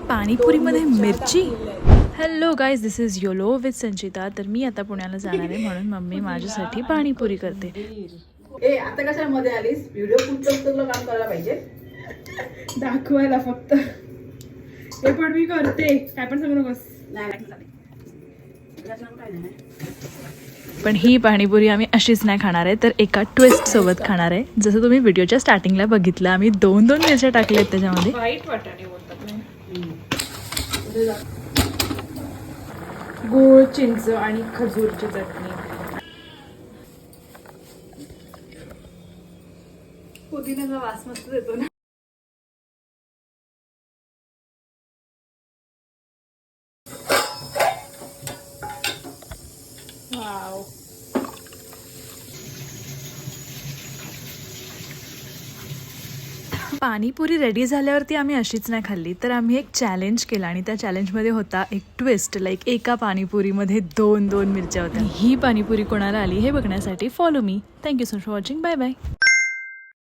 पाणीपुरीमध्ये मिरची. Hello guys, this is Yolo with Sanchita. तर मी आता पुण्याला जाणार आहे म्हणून मम्मी माझ्यासाठी पाणीपुरी करते. आता कशा मध्ये आलीस? व्हिडिओ कुठं तुला काम करायला पाहिजे दाखवायला फक्त. हे पण मी करते, काय पण सांगू नकोस. पण ही पाणीपुरी आम्ही अशीच नाही खाणार आहे, तर एका ट्विस्ट सोबत खाणार आहे. जसं तुम्ही व्हिडिओच्या स्टार्टिंगला बघितलं, आम्ही 2 मिरच्या टाकल्यात त्याच्यामध्ये. वाईट वाटाणे बोलतात. गूळ, चिंच आणि खजूरची चटणी. पुदिन्याचा वास मस्त येतो ना. वाव. पाणीपुरी रेडी झाल्यावरती आम्ही अशीच नाही खाल्ली, तर आम्ही एक चॅलेंज केला आणि त्या चॅलेंजमध्ये होता एक ट्विस्ट. लाईक एका पाणीपुरीमध्ये 2 मिरच्या होत्या. ही पाणीपुरी कोणाला आली हे बघण्यासाठी follow me. Thank you so much for watching. Bye bye.